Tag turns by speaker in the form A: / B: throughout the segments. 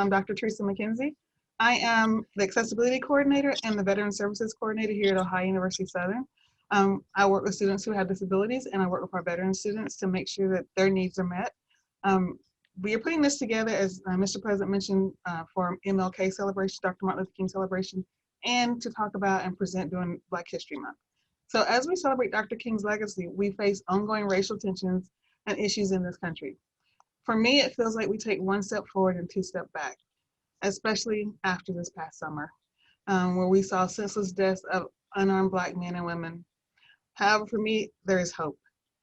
A: I'm Dr. Teresa McKenzie. I am the Accessibility Coordinator and the Veteran Services Coordinator here at Ohio University Southern. I work with students who have disabilities, and I work with our veteran students to make sure that their needs are met. We are putting this together, as Mr. President mentioned, for MLK celebration, Dr. Martin Luther King celebration, and to talk about and present during Black History Month. So as we celebrate Dr. King's legacy, we face ongoing racial tensions and issues in this country. For me, it feels like we take one step forward and two steps back, especially after this past summer, where we saw senseless deaths of unarmed Black men and women. However, for me, there is hope.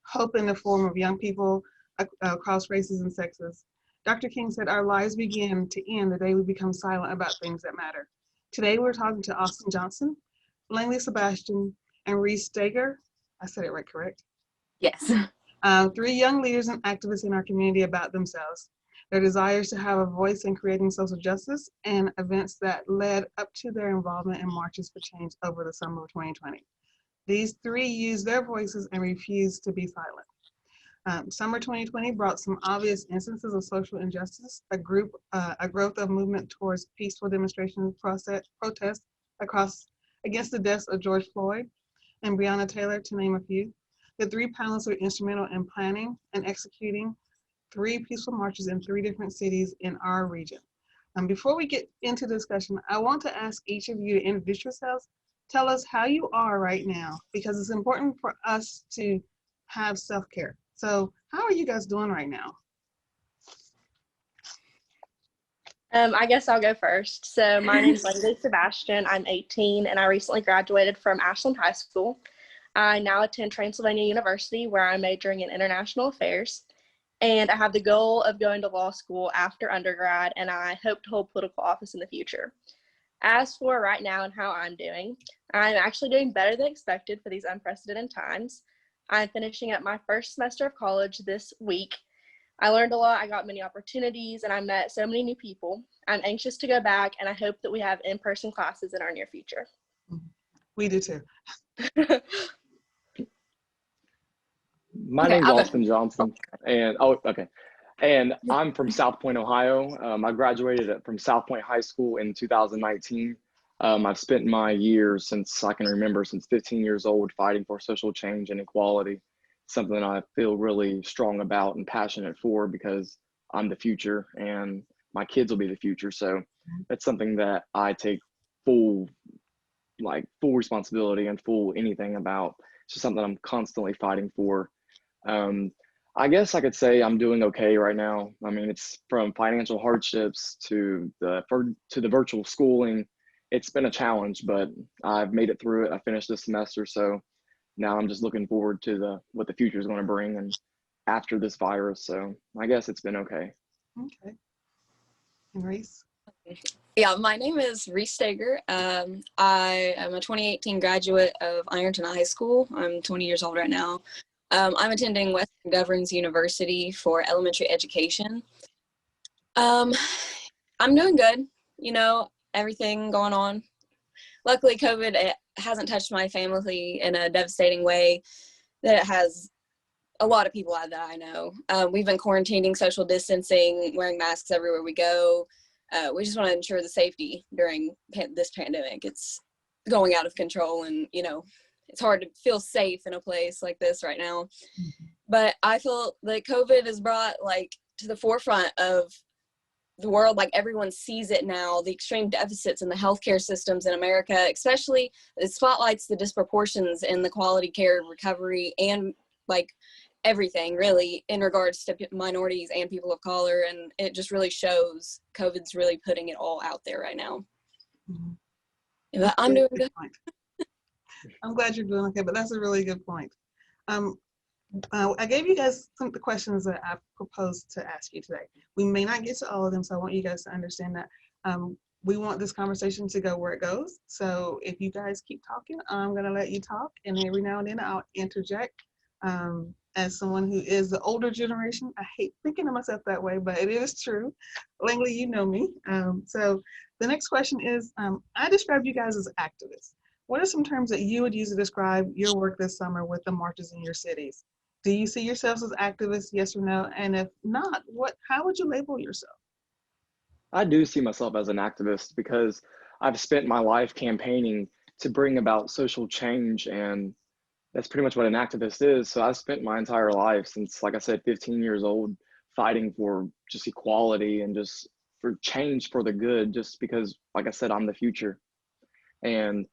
A: Hope in the form of young people across races and sexes. Dr. King said, our lives begin to end the day we become silent about things that matter. Today, we're talking to Austin Johnson, Langley Sebastian, and Reese Steger. I said it right, correct?
B: Yes.
A: 3 young leaders and activists in our community about themselves, their desires to have a voice in creating social justice, and events that led up to their involvement in marches for change over the summer of 2020. These 3 used their voices and refused to be silent. Summer 2020 brought some obvious instances of social injustice, a growth of movement towards peaceful demonstration protests against the deaths of George Floyd and Breonna Taylor, to name a few. The 3 panelists were instrumental in planning and executing 3 peaceful marches in 3 different cities in our region. Before we get into discussion, I want to ask each of you to introduce yourselves. Tell us how you are right now, because it's important for us to have self-care. So how are you guys doing right now?
B: I guess I'll go first. So my name's Langley Sebastian. I'm 18 and I recently graduated from Ashland High School. I now attend Transylvania University, where I'm majoring in international affairs. And I have the goal of going to law school after undergrad, and I hope to hold political office in the future. As for right now and how I'm doing, I'm actually doing better than expected for these unprecedented times. I'm finishing up my first semester of college this week. I learned a lot, I got many opportunities, and I met so many new people. I'm anxious to go back, and I hope that we have in-person classes in our near future.
A: We do too.
C: My name's Austin Johnson, and and I'm from South Point, Ohio. I graduated from South Point High School in 2019. I've spent my years since I can remember, since 15 years old, fighting for social change and equality, something I feel really strong about and passionate for, because I'm the future and my kids will be the future. So that's something that I take full responsibility and full anything about. It's just something I'm constantly fighting for. I guess I could say I'm doing okay right now. I mean, it's from financial hardships to the virtual schooling. It's been a challenge, but I've made it through it. I finished this semester, so now I'm just looking forward to what the future is going to bring and after this virus. So I guess it's been okay.
A: Okay. And Reese?
D: Yeah, my name is Reese Steger. I am a 2018 graduate of Ironton High School. I'm 20 years old right now. I'm attending Western Governors University for elementary education. I'm doing good, you know, everything going on. Luckily, COVID hasn't touched my family in a devastating way that it has a lot of people that I know. We've been quarantining, social distancing, wearing masks everywhere we go. We just want to ensure the safety during this pandemic. It's going out of control, and, you know, it's hard to feel safe in a place like this right now. But I feel that COVID has brought, like, to the forefront of the world, like, everyone sees it now, the extreme deficits in the healthcare systems in America, especially it spotlights the disproportions in the quality care recovery and, like, everything really in regards to minorities and people of color. And it just really shows COVID's really putting it all out there right now. But I'm doing good.
A: I'm glad you're doing okay, but that's a really good point. I gave you guys some of the questions that I proposed to ask you today. We may not get to all of them, so I want you guys to understand that we want this conversation to go where it goes. So if you guys keep talking, I'm gonna let you talk, and every now and then I'll interject. As someone who is the older generation, I hate thinking of myself that way, but it is true. Langley, you know me. So the next question is, I described you guys as activists. What are some terms that you would use to describe your work this summer with the marches in your cities? Do you see yourselves as activists, yes or no? And if not, how would you label yourself?
C: I do see myself as an activist because I've spent my life campaigning to bring about social change, and that's pretty much what an activist is. So I spent my entire life since, like I said, 15 years old, fighting for just equality and just for change for the good, just because, like I said, I'm the future. And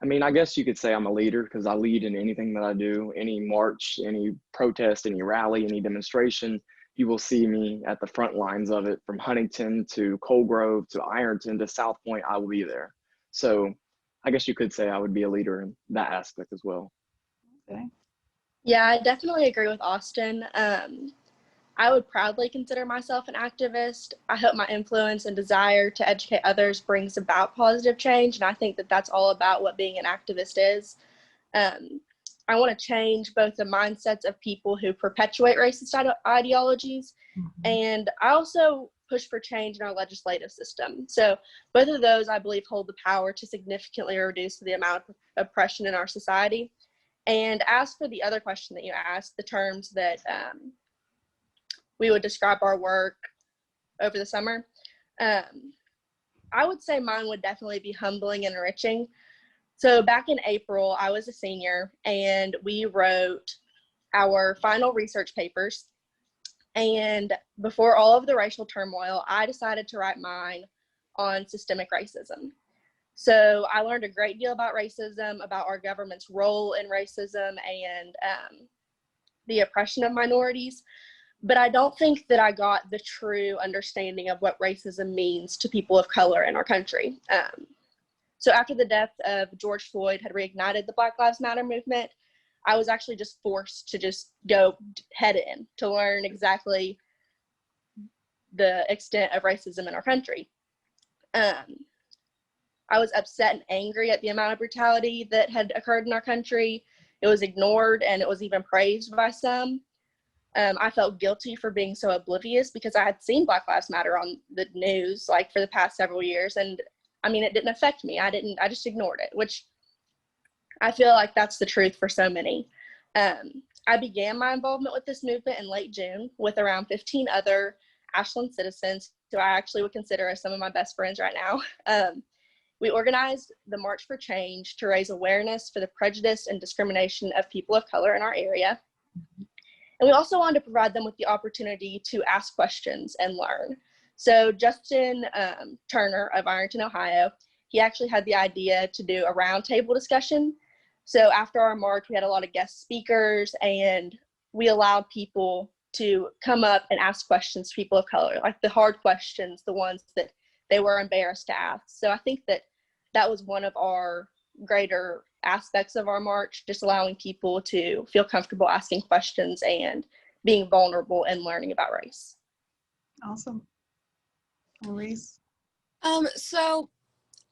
C: I mean, I guess you could say I'm a leader because I lead in anything that I do, any march, any protest, any rally, any demonstration. You will see me at the front lines of it, from Huntington to Cold Grove to Ironton to South Point. I will be there. So I guess you could say I would be a leader in that aspect as well.
A: Okay.
B: Yeah, I definitely agree with Austin. I would proudly consider myself an activist. I hope my influence and desire to educate others brings about positive change, and I think that that's all about what being an activist is. I want to change both the mindsets of people who perpetuate racist ideologies, and I also push for change in our legislative system. So both of those, I believe, hold the power to significantly reduce the amount of oppression in our society. And as for the other question that you asked, the terms that we would describe our work over the summer, I would say mine would definitely be humbling and enriching. So back in April, I was a senior and we wrote our final research papers. And before all of the racial turmoil, I decided to write mine on systemic racism. So I learned a great deal about racism, about our government's role in racism, and the oppression of minorities. But I don't think that I got the true understanding of what racism means to people of color in our country. So after the death of George Floyd had reignited the Black Lives Matter movement, I was actually just forced to just go head in to learn exactly the extent of racism in our country. I was upset and angry at the amount of brutality that had occurred in our country. It was ignored and it was even praised by some. I felt guilty for being so oblivious because I had seen Black Lives Matter on the news like for the past several years. And I mean, it didn't affect me. I just ignored it, which I feel like that's the truth for so many. I began my involvement with this movement in late June with around 15 other Ashland citizens who I actually would consider as some of my best friends right now. We organized the March for Change to raise awareness for the prejudice and discrimination of people of color in our area. And we also wanted to provide them with the opportunity to ask questions and learn. So Justin Turner of Ironton, Ohio, he actually had the idea to do a roundtable discussion. So after our march, we had a lot of guest speakers and we allowed people to come up and ask questions to people of color, like the hard questions, the ones that they were embarrassed to ask. So I think that that was one of our greater aspects of our march, just allowing people to feel comfortable asking questions and being vulnerable and learning about race.
A: Awesome. Maurice?
D: So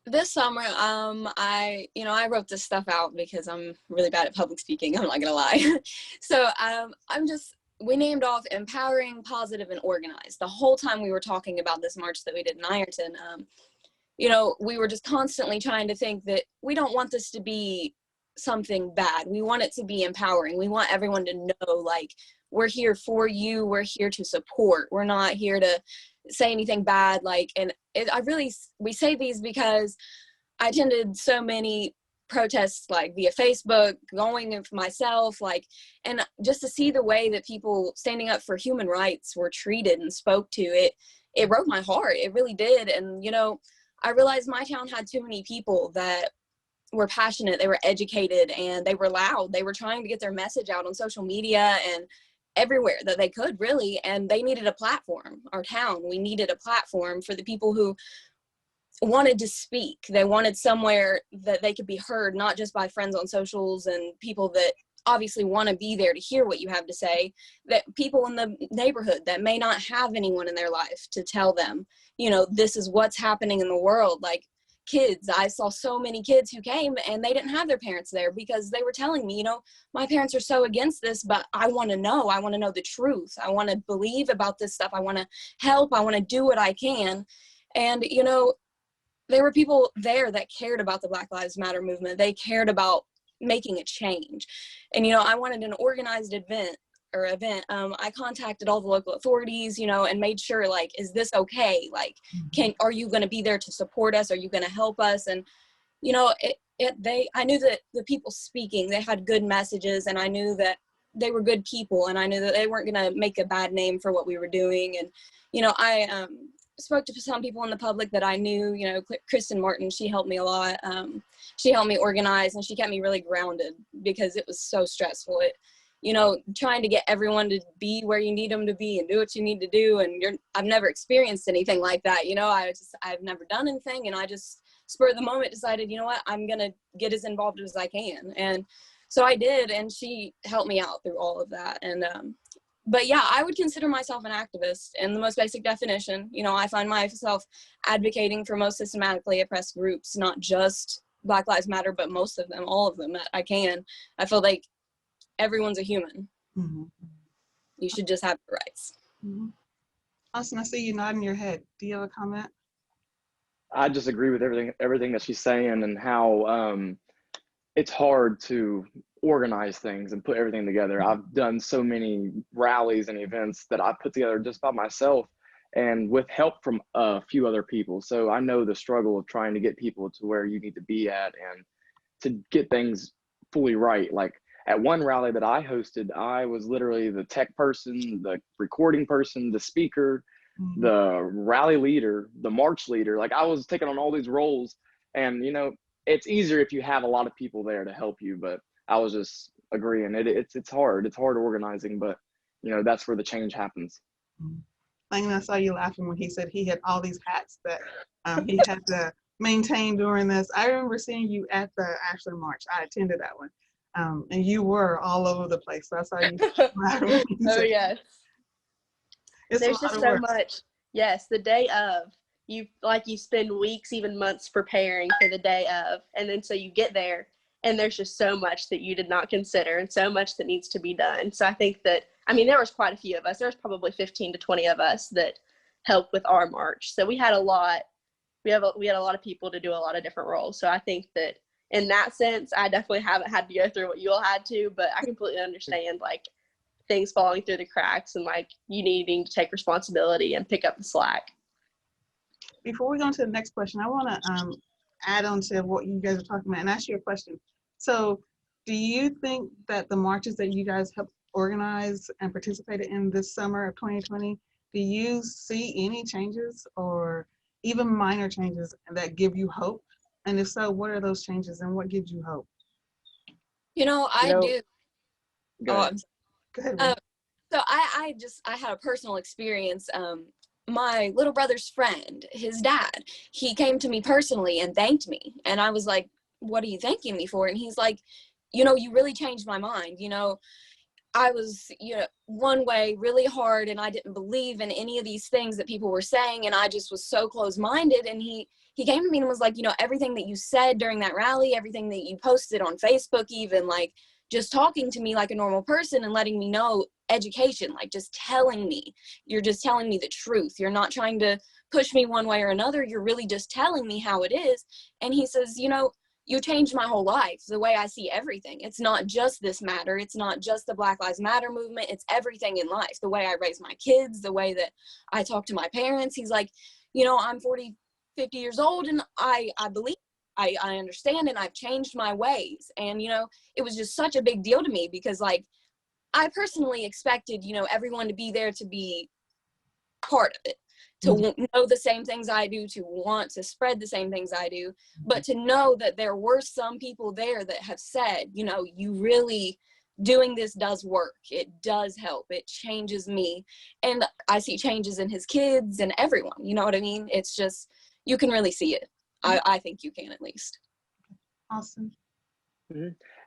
D: this summer, I wrote this stuff out because I'm really bad at public speaking. I'm not gonna lie. So we named off empowering, positive, and organized. The whole time we were talking about this march that we did in Ironton, we were just constantly trying to think that we don't want this to be something bad. We want it to be empowering. We want everyone to know, like, we're here for you. We're here to support. We're not here to say anything bad. We say these because I attended so many protests, like via Facebook, going for myself, and just to see the way that people standing up for human rights were treated and spoke to, it broke my heart. It really did. And, I realized my town had too many people that were passionate, they were educated, and they were loud. They were trying to get their message out on social media and everywhere that they could, really, and they needed a platform. Our town, we needed a platform for the people who wanted to speak. They wanted somewhere that they could be heard, not just by friends on socials and people that obviously want to be there to hear what you have to say, that people in the neighborhood that may not have anyone in their life to tell them, this is what's happening in the world. Like kids, I saw so many kids who came and they didn't have their parents there because they were telling me, my parents are so against this, but I want to know the truth. I want to believe about this stuff. I want to help. I want to do what I can. And, there were people there that cared about the Black Lives Matter movement. They cared about making a change. And, I wanted an organized event or event, I contacted all the local authorities, you know, and made sure, like, is this okay? Like, are you going to be there to support us? Are you going to help us? And, you know, I knew that the people speaking, they had good messages, and I knew that they were good people, and I knew that they weren't going to make a bad name for what we were doing. And, you know, I spoke to some people in the public that I knew, you know, Kristen Martin, she helped me a lot. She helped me organize, and she kept me really grounded because it was so stressful. You know, trying to get everyone to be where you need them to be and do what you need to do. And I've never experienced anything like that. You know, I've never done anything, and I just spur of the moment decided, you know what, I'm going to get as involved as I can. And so I did, and she helped me out through all of that. And, but yeah, I would consider myself an activist in the most basic definition. You know, I find myself advocating for most systematically oppressed groups, not just Black Lives Matter, but most of them, all of them that I can. I feel like everyone's a human.
A: Mm-hmm.
D: You should just have rights.
A: Mm-hmm. Austin, I see you nodding your head. Do you have a comment?
C: I just agree with everything that she's saying, and how it's hard to organize things and put everything together. I've done so many rallies and events that I put together just by myself and with help from a few other people. So I know the struggle of trying to get people to where you need to be at and to get things fully right. Like at one rally that I hosted, I was literally the tech person, the recording person, the speaker, the rally leader, the march leader. Like I was taking on all these roles, and you know, it's easier if you have a lot of people there to help you. But I was just agreeing, it's hard. It's hard organizing, but you know, that's where the change happens.
A: Langdon, I saw you laughing when he said he had all these hats that he had to maintain during this. I remember seeing you at the Ashland March. I attended that one, and you were all over the place. So I saw you laughing when you
B: Oh
A: said,
B: yes. There's just so much. Yes, the day of, you spend weeks, even months preparing for the day of, and then so you get there and there's just so much that you did not consider and so much that needs to be done. So I think that, I mean, there was quite a few of us. There was probably 15 to 20 of us that helped with our march. So we had a lot, we had a lot of people to do a lot of different roles. So I think that in that sense, I definitely haven't had to go through what you all had to, but I completely understand like things falling through the cracks and like you needing to take responsibility and pick up the slack.
A: Before we go on to the next question, I want to add on to what you guys are talking about and ask you a question. So do you think that the marches that you guys helped organize and participated in this summer of 2020, do you see any changes or even minor changes that give you hope? And if so, what are those changes and what gives you hope?
D: You know, I do.
C: Go ahead.
A: Go ahead.
D: So I had a personal experience. My little brother's friend, his dad, he came to me personally and thanked me. And I was like, what are you thanking me for? And he's like, you know, you really changed my mind. You know, I was, you know, one way really hard, and I didn't believe in any of these things that people were saying. And I just was so closed-minded. And he came to me and was like, you know, everything that you said during that rally, everything that you posted on Facebook, even like just talking to me like a normal person and letting me know education, like just telling me, you're just telling me the truth. You're not trying to push me one way or another. You're really just telling me how it is. And he says, you know, you changed my whole life, the way I see everything. It's not just this matter. It's not just the Black Lives Matter movement. It's everything in life. The way I raise my kids, the way that I talk to my parents. He's like, you know, I'm 40, 50 years old, and I believe, I understand, and I've changed my ways. And, you know, it was just such a big deal to me because, like, I personally expected, you know, everyone to be there to be part of it, to know the same things I do, to want to spread the same things I do, but to know that there were some people there that have said, you know, you really doing this does work. It does help. It changes me. And I see changes in his kids and everyone, you know what I mean? It's just, you can really see it. I think you can, at least.
A: Awesome.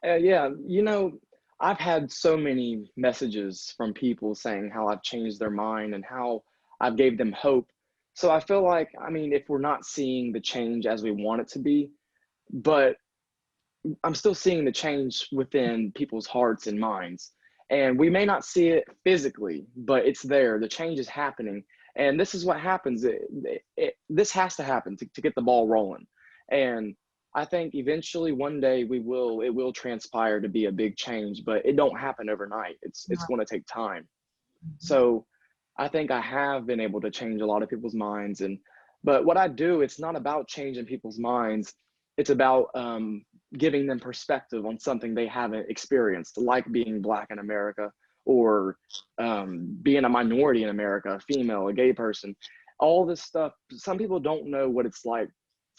C: Yeah, you know, I've had so many messages from people saying how I've changed their mind and how I've gave them hope. So I feel like, I mean, if we're not seeing the change as we want it to be, but I'm still seeing the change within people's hearts and minds. And we may not see it physically, but it's there. The change is happening. And this is what happens. This has to happen to get the ball rolling. And I think eventually one day it will transpire to be a big change, but it don't happen overnight. It's going to take time. So I think I have been able to change a lot of people's minds. But what I do, it's not about changing people's minds. It's about giving them perspective on something they haven't experienced, like being Black in America, or being a minority in America, a female, a gay person. All this stuff, some people don't know what it's like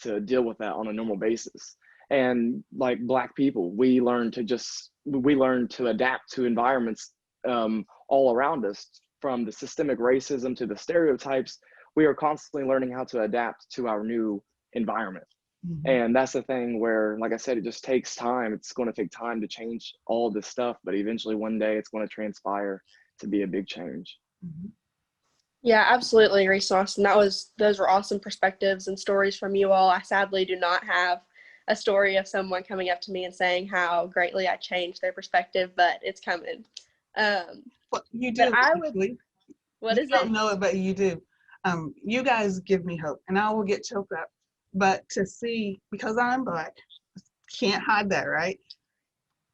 C: to deal with that on a normal basis. And like Black people, we learn to adapt to environments all around us, from the systemic racism to the stereotypes. We are constantly learning how to adapt to our new environment. And that's the thing where, like I said, it just takes time. It's going to take time to change all this stuff, but eventually one day it's going to transpire to be a big change.
B: Yeah, absolutely, Reese and Austin. Those were awesome perspectives and stories from you all. I sadly do not have a story of someone coming up to me and saying how greatly I changed their perspective, but it's coming.
A: Well, you do.
B: What
A: you
B: is
A: don't
B: it?
A: know it, but you do. You guys give me hope, and I will get choked up. But to see, because I'm Black, can't hide that, right?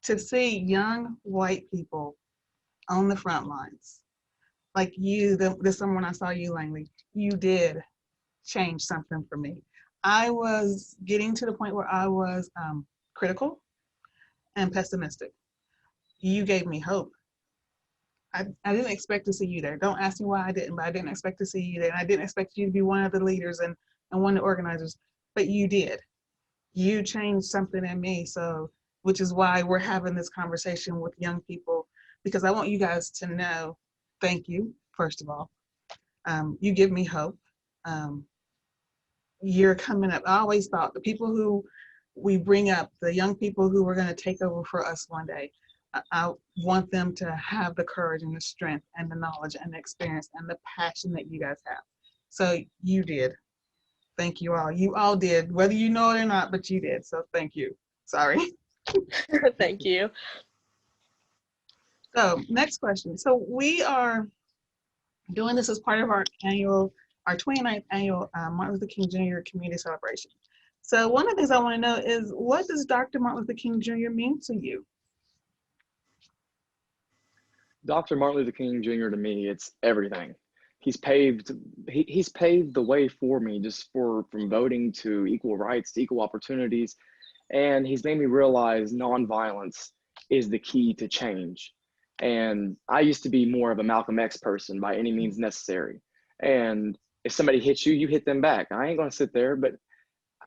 A: To see young white people on the front lines, like you, the someone I saw you, Langley, you did change something for me. I was getting to the point where I was critical and pessimistic. You gave me hope. I didn't expect to see you there. Don't ask me why I didn't, but I didn't expect to see you there. And I didn't expect you to be one of the leaders and one of the organizers, but you did. You changed something in me. So, which is why we're having this conversation with young people, because I want you guys to know, thank you, first of all. You give me hope. You're coming up. I always thought the people who we bring up, the young people who are going to take over for us one day, I want them to have the courage and the strength and the knowledge and the experience and the passion that you guys have. So you did. Thank you all. You all did, whether you know it or not, but you did. So thank you. Sorry.
B: Thank you.
A: So next question. So we are doing this as part of our 29th annual Martin Luther King Jr. community celebration. So one of the things I want to know is, what does Dr. Martin Luther King Jr. mean to you?
C: Dr. Martin Luther King Jr. to me, it's everything. He's paved the way for me, just from voting to equal rights to equal opportunities. And he's made me realize nonviolence is the key to change. And I used to be more of a Malcolm X person, by any means necessary. And if somebody hits you, you hit them back. I ain't gonna sit there, but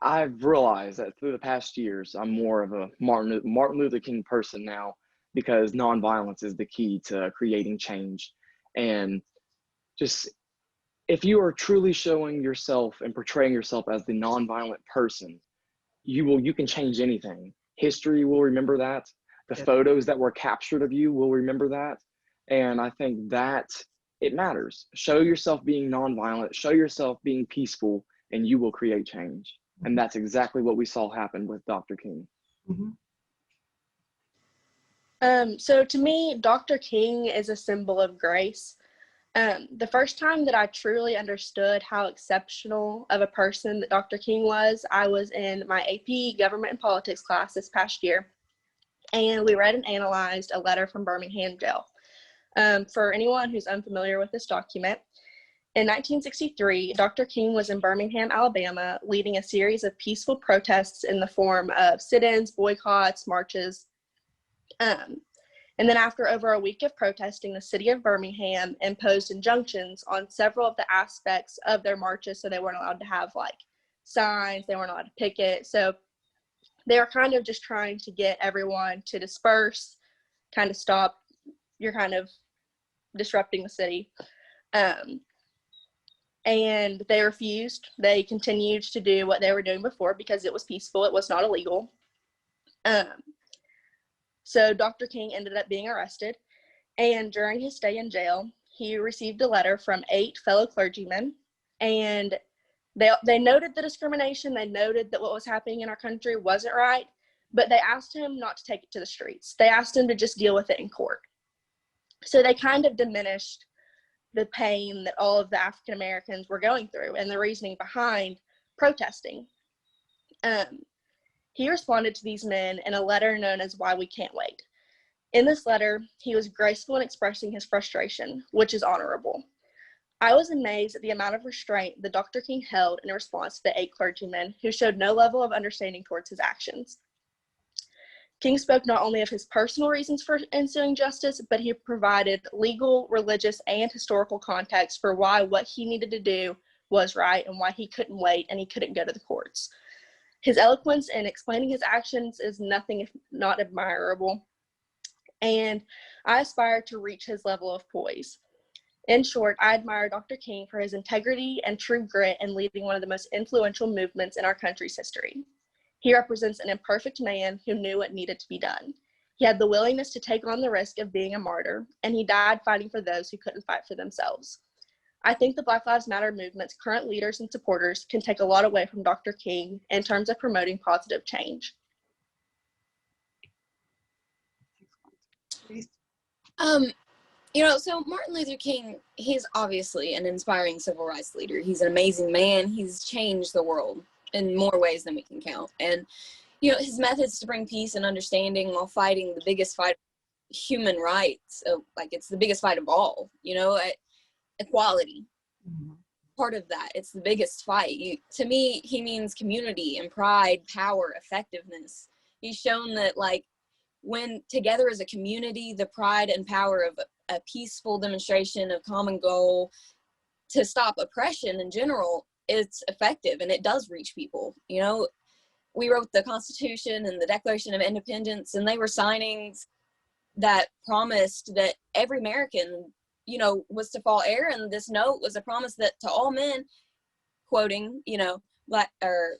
C: I've realized that through the past years, I'm more of a Martin Luther King person now, because nonviolence is the key to creating change. And just, if you are truly showing yourself and portraying yourself as the nonviolent person, you can change anything. History will remember that. The photos that were captured of you will remember that. And I think that it matters. Show yourself being nonviolent, show yourself being peaceful, and you will create change. And that's exactly what we saw happen with Dr. King.
B: So to me, Dr. King is a symbol of grace. The first time that I truly understood how exceptional of a person that Dr. King was, I was in my AP Government and Politics class this past year, and we read and analyzed a letter from Birmingham jail. For anyone who's unfamiliar with this document, in 1963, Dr. King was in Birmingham, Alabama, leading a series of peaceful protests in the form of sit-ins, boycotts, marches. And then after over a week of protesting, the city of Birmingham imposed injunctions on several of the aspects of their marches. So they weren't allowed to have like signs, they weren't allowed to picket. So they were kind of just trying to get everyone to disperse, kind of stop, you're kind of disrupting the city. And they refused. They continued to do what they were doing before because it was peaceful, it was not illegal. So Dr. King ended up being arrested, and during his stay in jail, he received a letter from 8 fellow clergymen, and they noted the discrimination, they noted that what was happening in our country wasn't right, but they asked him not to take it to the streets. They asked him to just deal with it in court. So they kind of diminished the pain that all of the African Americans were going through and the reasoning behind protesting. He responded to these men in a letter known as Why We Can't Wait. In this letter, he was graceful in expressing his frustration, which is honorable. I was amazed at the amount of restraint that Dr. King held in response to the 8 clergymen who showed no level of understanding towards his actions. King spoke not only of his personal reasons for ensuing justice, but he provided legal, religious, and historical context for why what he needed to do was right and why he couldn't wait and he couldn't go to the courts. His eloquence in explaining his actions is nothing if not admirable, and I aspire to reach his level of poise. In short, I admire Dr. King for his integrity and true grit in leading one of the most influential movements in our country's history. He represents an imperfect man who knew what needed to be done. He had the willingness to take on the risk of being a martyr, and he died fighting for those who couldn't fight for themselves. I think the Black Lives Matter movement's current leaders and supporters can take a lot away from Dr. King in terms of promoting positive change.
D: So Martin Luther King, he's obviously an inspiring civil rights leader. He's an amazing man. He's changed the world in more ways than we can count. And, his methods to bring peace and understanding while fighting the biggest fight of human rights, it's the biggest fight of all, equality. Mm-hmm. Part of that, it's the biggest fight. To me, he means community and pride, power, effectiveness. He's shown that, when together as a community, the pride and power of a peaceful demonstration of common goal to stop oppression in general, it's effective and it does reach people. We wrote the Constitution and the Declaration of Independence, and they were signings that promised that every American, was to fall heir. And this note was a promise that to all men, quoting, Martin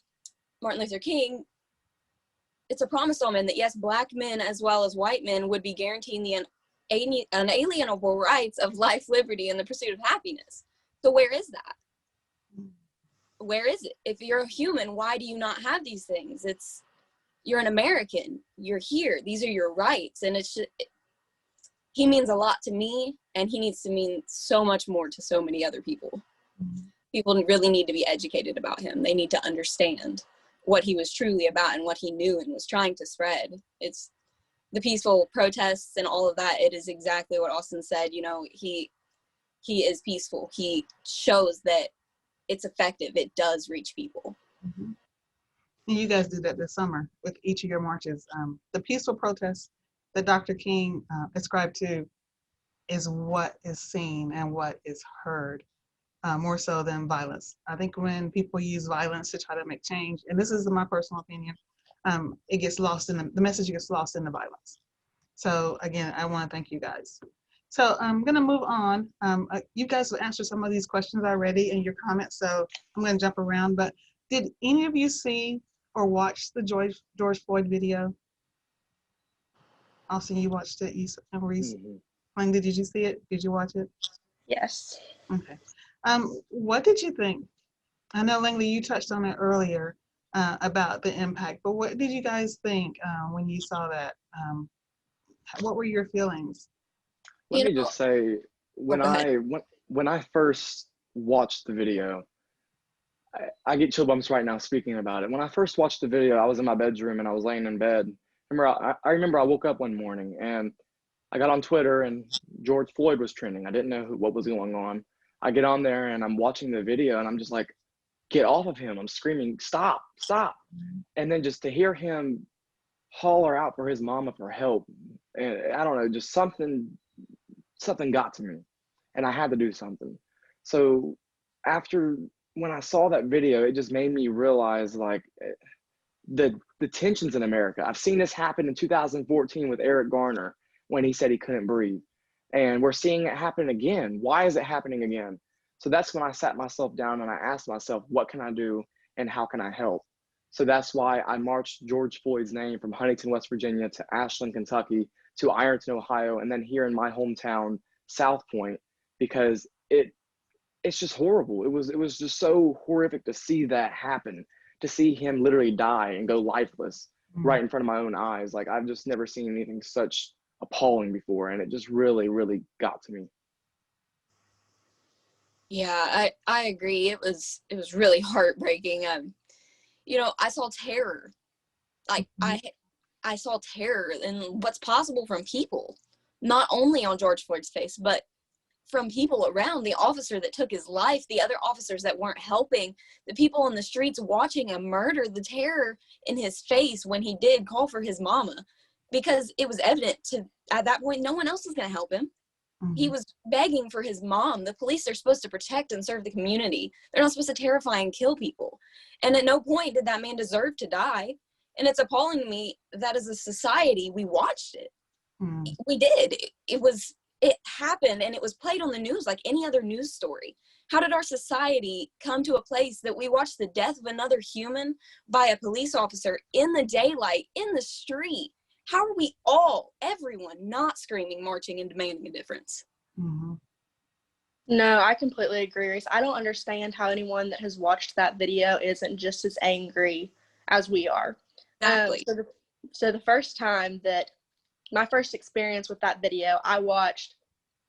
D: Luther King, it's a promise to all men that yes, Black men as well as white men would be guaranteeing the unalienable rights of life, liberty, and the pursuit of happiness. So where is that? Where is it? If you're a human, why do you not have these things? You're an American. You're here. These are your rights. And he means a lot to me, and he needs to mean so much more to so many other people. Mm-hmm. People really need to be educated about him. They need to understand what he was truly about and what he knew and was trying to spread. It's the peaceful protests and all of that. It is exactly what Austin said. He is peaceful. He shows that it's effective. It does reach people.
A: Mm-hmm. And you guys did that this summer with each of your marches. The peaceful protests that Dr. King ascribed to is what is seen and what is heard, more so than violence. I think when people use violence to try to make change, and this is my personal opinion, it gets lost in the message gets lost in the violence. So again, I want to thank you guys. So I'm going to move on. You guys have answered some of these questions already in your comments, so I'm going to jump around. But did any of you see or watch the George Floyd video? Austin, you watched it. Maurice, Langley, did you see it? Did you watch it?
B: Yes.
A: Okay. What did you think? I know, Langley, you touched on it earlier about the impact, but what did you guys think when you saw that? What were your feelings?
C: Let me just say, when I first watched the video, I get chill bumps right now speaking about it. When I first watched the video, I was in my bedroom and I was laying in bed. I remember I woke up one morning and I got on Twitter and George Floyd was trending. I didn't know what was going on. I get on there and I'm watching the video and I'm just like, get off of him. I'm screaming, stop, stop. And then just to hear him holler out for his mama for help, and I don't know, just something got to me and I had to do something. So when I saw that video, it just made me realize the tensions in America. I've seen this happen in 2014 with Eric Garner when he said he couldn't breathe. And we're seeing it happen again. Why is it happening again? So that's when I sat myself down and I asked myself, what can I do and how can I help? So that's why I marched George Floyd's name from Huntington, West Virginia to Ashland, Kentucky, to Ironton, Ohio, and then here in my hometown, South Point, because it's just horrible. It was just so horrific to see that happen, to see him literally die and go lifeless right in front of my own eyes. I've just never seen anything such appalling before, and it just really, really got to me.
D: Yeah, I agree. It was really heartbreaking. I saw terror like I saw terror in what's possible from people, not only on George Floyd's face, but from people around, the officer that took his life, the other officers that weren't helping, the people on the streets watching a murder, the terror in his face when he did call for his mama, because it was evident at that point, no one else was going to help him. He was begging for his mom. The police are supposed to protect and serve the community. They're not supposed to terrify and kill people. And at no point did that man deserve to die. And it's appalling to me that as a society, we watched it. We did. It happened, and it was played on the news like any other news story. How did our society come to a place that we watched the death of another human by a police officer in the daylight, in the street? How are we all, everyone, not screaming, marching, and demanding a difference?
B: No, I completely agree, Reese. I don't understand how anyone that has watched that video isn't just as angry as we are.
D: Exactly.
B: So the first time that my first experience with that video, I watched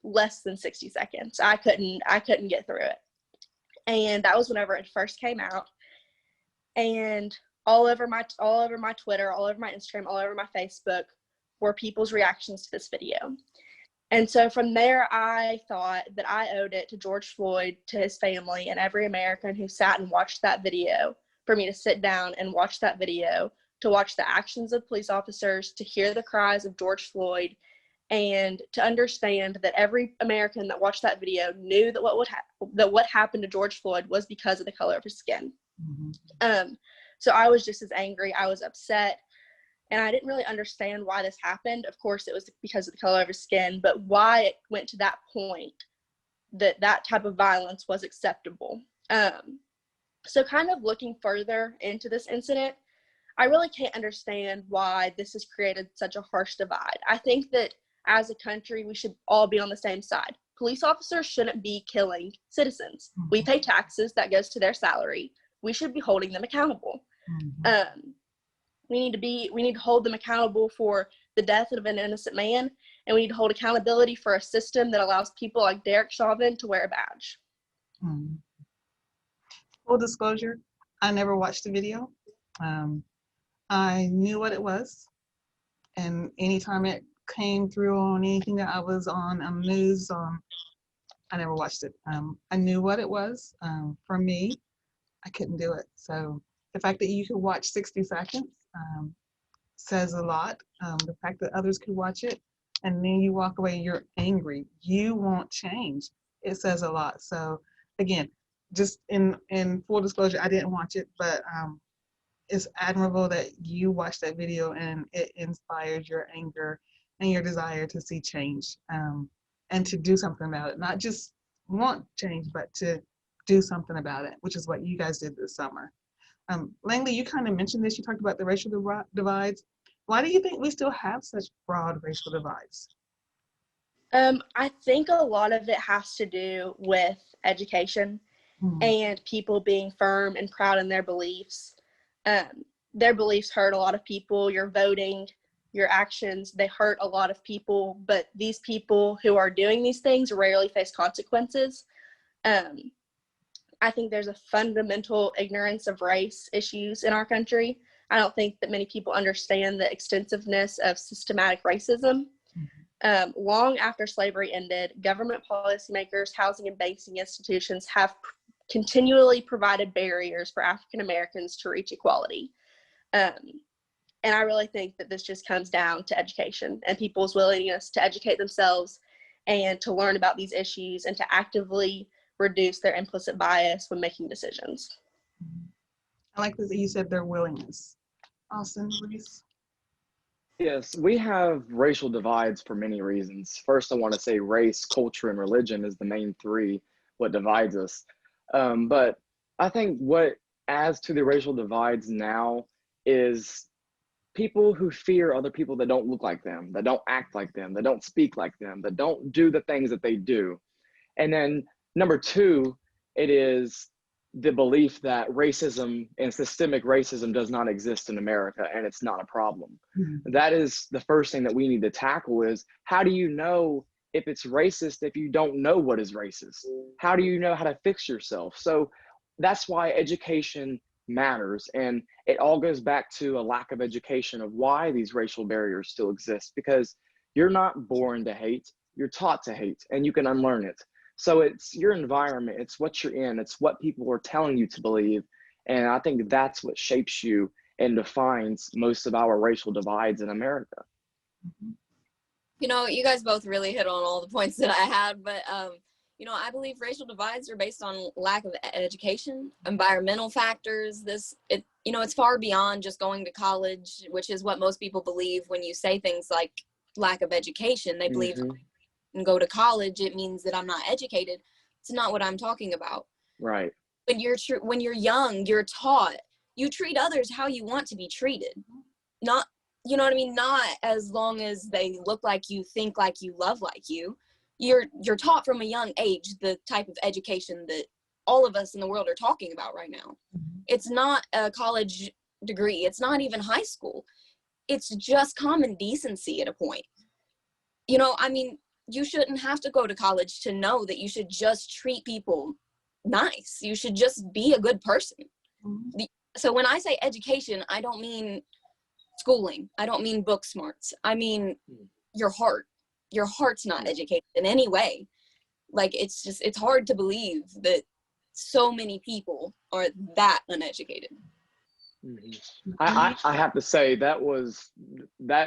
B: less than 60 seconds. I couldn't get through it. And that was whenever it first came out. And all over my Twitter, all over my Instagram, all over my Facebook were people's reactions to this video. And so from there, I thought that I owed it to George Floyd, to his family, and every American who sat and watched that video, for me to sit down and watch that video, to watch the actions of police officers, to hear the cries of George Floyd, and to understand that every American that watched that video knew that what happened to George Floyd was because of the color of his skin. So I was just as angry. I was upset, and I didn't really understand why this happened. Of course, it was because of the color of his skin, but why it went to that point, that type of violence was acceptable. So kind of looking further into this incident, I really can't understand why this has created such a harsh divide. I think that as a country, we should all be on the same side. Police officers shouldn't be killing citizens. We pay taxes, that goes to their salary. We should be holding them accountable. We need to hold them accountable for the death of an innocent man, and we need to hold accountability for a system that allows people like Derek Chauvin to wear a badge.
A: Full disclosure, I never watched the video. I knew what it was, and anytime it came through on anything that I was on news, I never watched it. I knew what it was. For me, I couldn't do it. So the fact that you could watch 60 seconds says a lot. The fact that others could watch it and then you walk away, you're angry, you want change, it says a lot. So again, just in full disclosure, I didn't watch it, but it's admirable that you watched that video and it inspires your anger and your desire to see change, and to do something about it. Not just want change, but to do something about it, which is what you guys did this summer. Langley, you kind of mentioned this. You talked about the racial divides. Why do you think we still have such broad racial divides?
B: I think a lot of it has to do with education and people being firm and proud in their beliefs. Their beliefs hurt a lot of people. Your voting, your actions, they hurt a lot of people, but these people who are doing these things rarely face consequences. I think there's a fundamental ignorance of race issues in our country. I don't think that many people understand the extensiveness of systematic racism. Long after slavery ended, government policymakers, housing and banking institutions have continually provided barriers for African Americans to reach equality. And I really think that this just comes down to education and people's willingness to educate themselves and to learn about these issues and to actively reduce their implicit bias when making decisions.
A: I like that you said their willingness. Austin, Reese?
C: Yes, we have racial divides for many reasons. First, I want to say race, culture, and religion is the main three, what divides us. But I think what adds to the racial divides now is people who fear other people that don't look like them, that don't act like them, that don't speak like them, that don't do the things that they do. And then number two, it is the belief that racism and systemic racism does not exist in America and it's not a problem. That is the first thing that we need to tackle is how do you know if it's racist if you don't know what is racist? How do you know how to fix yourself? So that's why education matters. And it all goes back to a lack of education of why these racial barriers still exist, because you're not born to hate, you're taught to hate, and you can unlearn it. So it's your environment, it's what you're in, it's what people are telling you to believe. And I think that's what shapes you and defines most of our racial divides in America.
D: You know, you guys both really hit on all the points that I had, but you know, I believe racial divides are based on lack of education, environmental factors. You know, it's far beyond just going to college, which is what most people believe when you say things like lack of education. They believe and go to college, it means that I'm not educated. It's not what I'm talking about.
C: Right.
D: When you're young, you're taught, you treat others how you want to be treated. Not, you know what I mean? Not as long as they look like you, think like you, love like you. You're taught from a young age the type of education that all of us in the world are talking about right now. It's not a college degree. It's not even high school. It's just common decency at a point. You know, I mean, you shouldn't have to go to college to know that you should just treat people nice. You should just be a good person. So when I say education, I don't mean schooling. I don't mean book smarts. I mean your heart. Your heart's not educated in any way. Like, it's hard to believe that so many people are that uneducated.
C: I have to say that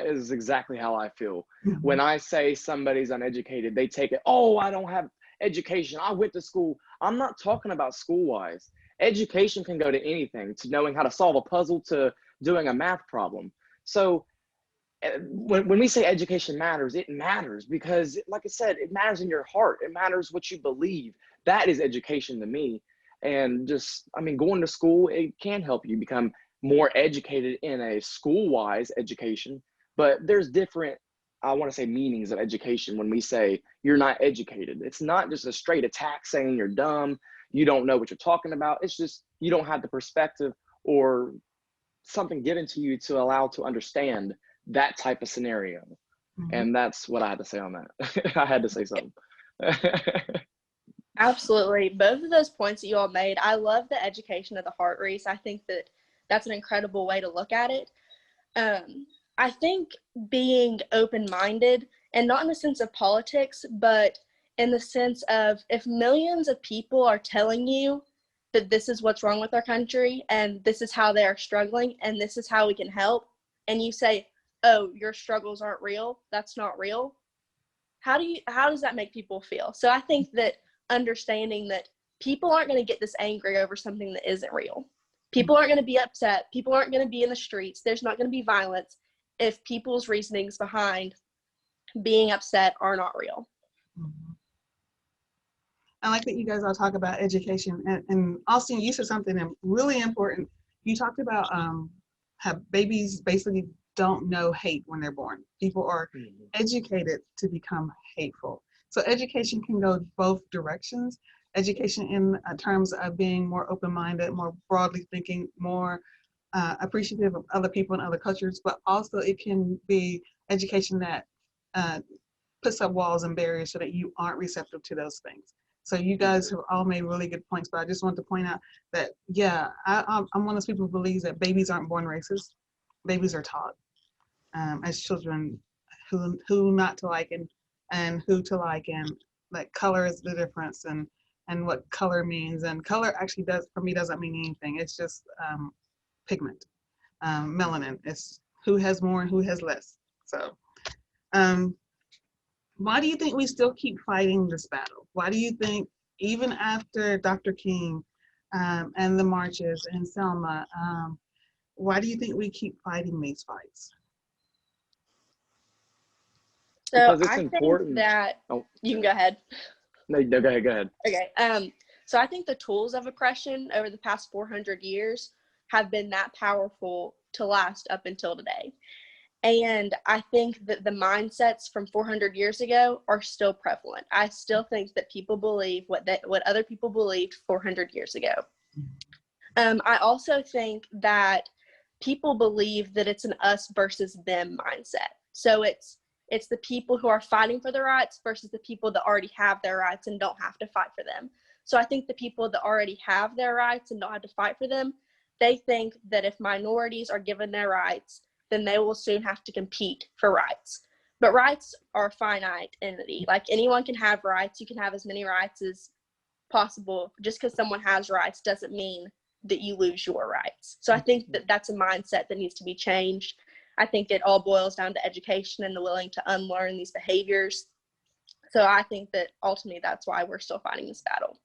C: is exactly how I feel. When I say somebody's uneducated, they take it, oh, I don't have education, I went to school. I'm not talking about school-wise. Education can go to anything, to knowing how to solve a puzzle, to doing a math problem. So when we say education matters, it matters because, like I said, it matters in your heart. It matters what you believe. That is education to me. And just, I mean, going to school, it can help you become more educated in a school-wise education, but there's different, I want to say, meanings of education. When we say you're not educated, it's not just a straight attack saying you're dumb, you don't know what you're talking about. It's just you don't have the perspective or something given to you to allow to understand that type of scenario. And that's what I had to say on that. I had to say something.
B: Absolutely. Both of those points that you all made, I love the education of the heart, Reese. I think that that's an incredible way to look at it. I think being open-minded, and not in the sense of politics, but in the sense of, if millions of people are telling you that this is what's wrong with our country and this is how they are struggling and this is how we can help, and you say, oh, your struggles aren't real, that's not real, how does that make people feel? So I think that understanding that people aren't going to get this angry over something that isn't real. People aren't going to be upset. People aren't going to be in the streets. There's not going to be violence if people's reasonings behind being upset are not real.
A: I like that you guys all talk about education. And Austin, you said something really important. You talked about how babies basically don't know hate when they're born. People are educated to become hateful. So education can go both directions. Education in terms of being more open-minded, more broadly thinking, more appreciative of other people and other cultures, but also it can be education that puts up walls and barriers so that you aren't receptive to those things. So you guys have all made really good points, but I just want to point out that, yeah, I'm one of those people who believes that babies aren't born racist. Babies are taught as children who not to like and who to like, and like color is the difference, and what color means. And color actually for me doesn't mean anything. It's just pigment, melanin. It's who has more and who has less. So why do you think we still keep fighting this battle? Why do you think even after Dr. King and the marches and Selma, why do you think we keep fighting these fights?
B: So
C: Because it's important.
B: Think that you can go ahead.
C: No, go ahead.
B: Okay. So I think the tools of oppression over the past 400 years have been that powerful to last up until today. And I think that the mindsets from 400 years ago are still prevalent. I still think that people believe what other people believed 400 years ago. I also think that people believe that it's an us versus them mindset. So it's the people who are fighting for their rights versus the people that already have their rights and don't have to fight for them. So I think the people that already have their rights and don't have to fight for them, they think that if minorities are given their rights, then they will soon have to compete for rights. But rights are a finite entity. Like, anyone can have rights. You can have as many rights as possible. Just because someone has rights doesn't mean that you lose your rights. So I think that that's a mindset that needs to be changed. I think it all boils down to education and the willing to unlearn these behaviors. So I think that ultimately that's why we're still fighting this battle.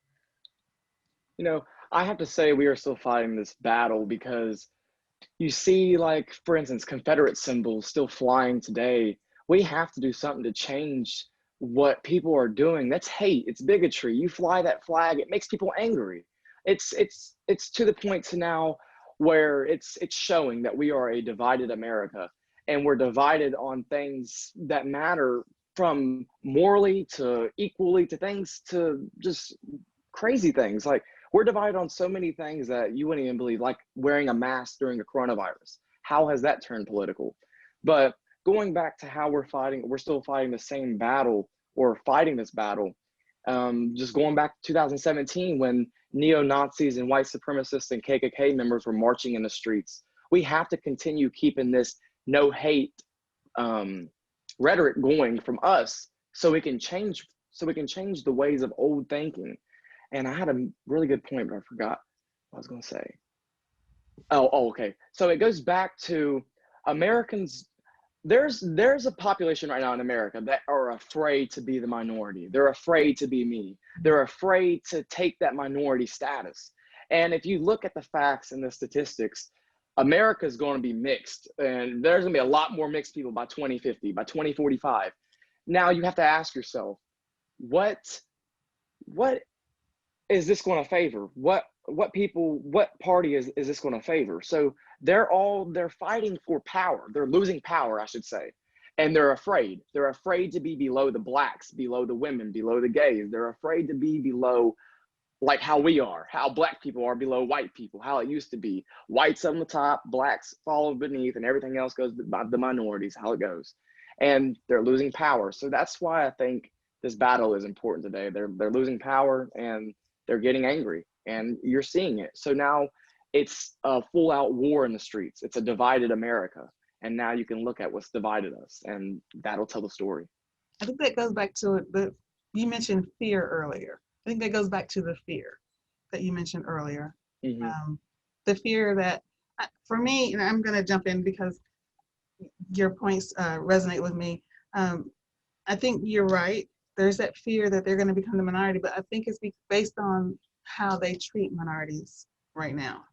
C: You know, I have to say we are still fighting this battle because you see, like, for instance, Confederate symbols still flying today. We have to do something to change what people are doing. That's hate. It's bigotry. You fly that flag, it makes people angry. It's to the point to now where it's showing that we are a divided America, and we're divided on things that matter, from morally to equally to things to just crazy things. Like, we're divided on so many things that you wouldn't even believe, like wearing a mask during the coronavirus. How has that turned political? But going back to how we're still fighting the same battle, or fighting this battle. Just going back to 2017, when neo-Nazis and white supremacists and KKK members were marching in the streets. We have to continue keeping this no hate rhetoric going from us, so we can change the ways of old thinking. And I had a really good point, but I forgot what I was going to say. Okay. So it goes back to Americans. There's a population right now in America that are afraid to be the minority. They're afraid to be me. They're afraid to take that minority status. And if you look at the facts and the statistics, America is going to be mixed, and there's going to be a lot more mixed people by 2050, by 2045. Now you have to ask yourself, what is this going to favor? What party is this going to favor? So they're fighting for power. They're losing power, I should say. And they're afraid. They're afraid to be below the blacks, below the women, below the gays. They're afraid to be below, like how we are, how black people are below white people, how it used to be. Whites on the top, blacks follow beneath, and everything else goes by the minorities, how it goes. And they're losing power. So that's why I think this battle is important today. They're losing power, and they're getting angry, and you're seeing it. So now it's a full-out war in the streets. It's a divided America. And now you can look at what's divided us, and that'll tell the story.
A: I think that goes back to you mentioned fear earlier. I think that goes back to the fear that you mentioned earlier.
C: Mm-hmm.
A: The fear that, for me, and I'm going to jump in because your points resonate with me. I think you're right. There's that fear that they're going to become the minority, but I think it's based on how they treat minorities right now.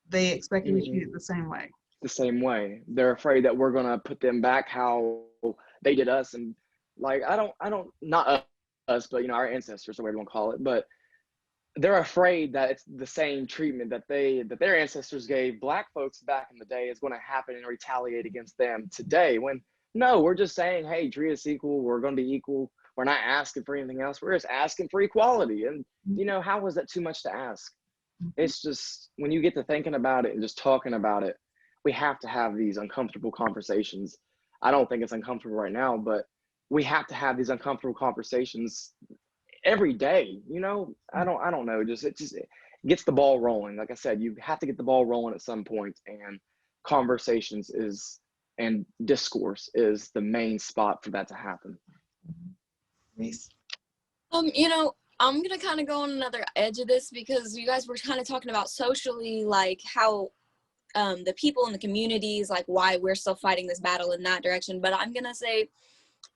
A: They expect to be treated the same way.
C: The same way. They're afraid that we're going to put them back how they did us. And like, not us, but our ancestors, or whatever you want to call it, but they're afraid that it's the same treatment that their ancestors gave black folks back in the day is going to happen and retaliate against them today. When no, we're just saying, hey, treat us equal. We're going to be equal. We're not asking for anything else. We're just asking for equality. And how was that too much to ask? It's just, when you get to thinking about it and just talking about it, we have to have these uncomfortable conversations. I don't think it's uncomfortable right now, but we have to have these uncomfortable conversations every day. I don't know. It just gets the ball rolling. Like I said, you have to get the ball rolling at some point, and conversations and discourse is the main spot for that to happen.
A: Reese?
D: I'm going to kind of go on another edge of this, because you guys were kind of talking about socially, like how the people in the communities, like why we're still fighting this battle in that direction. But I'm going to say,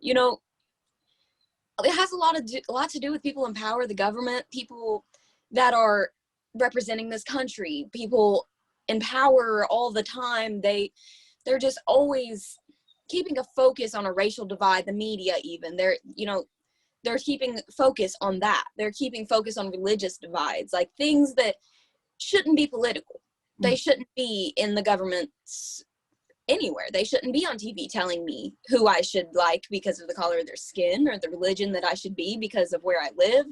D: it has a lot to do with people in power, the government, people that are representing this country, people in power all the time. They're just always keeping a focus on a racial divide, the media even. They're keeping focus on that. They're keeping focus on religious divides, like things that shouldn't be political. They shouldn't be in the government's anywhere. They shouldn't be on TV telling me who I should like because of the color of their skin, or the religion that I should be because of where I live.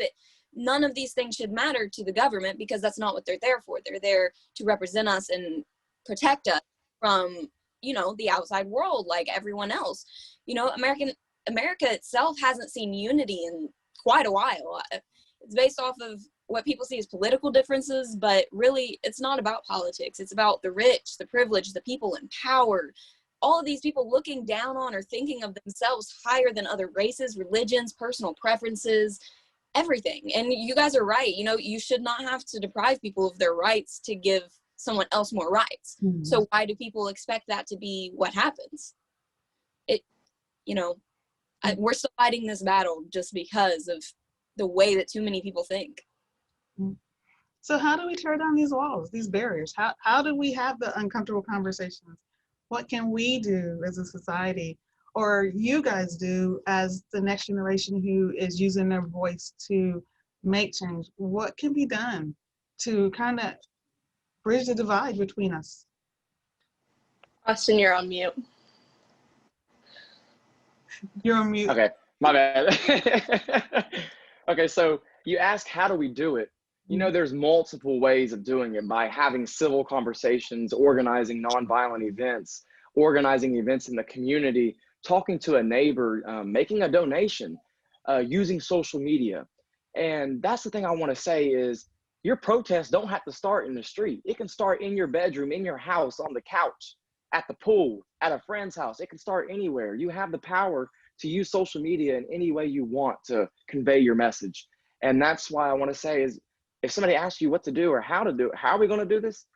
D: None of these things should matter to the government, because that's not what they're there for. They're there to represent us and protect us from, the outside world, like everyone else. America itself hasn't seen unity in quite a while. It's based off of what people see as political differences, but really it's not about politics. It's about the rich, the privileged, the people in power, all of these people looking down on or thinking of themselves higher than other races, religions, personal preferences, everything. And you guys are right. You know, you should not have to deprive people of their rights to give someone else more rights.
A: Mm-hmm.
D: So why do people expect that to be what happens? It, you know, we're still fighting this battle just because of the way that too many people think.
A: So how do we tear down these walls, these barriers? How do we have the uncomfortable conversations? What can we do as a society, or you guys do as the next generation who is using their voice to make change? What can be done to kind of bridge the divide between us?
B: Austin, you're on mute.
A: You're on mute.
C: Okay, my bad. Okay, so you asked, how do we do it? You know, there's multiple ways of doing it, by having civil conversations, organizing nonviolent events, organizing events in the community, talking to a neighbor, making a donation, using social media. And that's the thing I want to say is, your protests don't have to start in the street. It can start in your bedroom, in your house, on the couch, at the pool, at a friend's house. It can start anywhere. You have the power to use social media in any way you want to convey your message. And that's why I want to say is, if somebody asks you what to do or how to do it, how are we going to do this?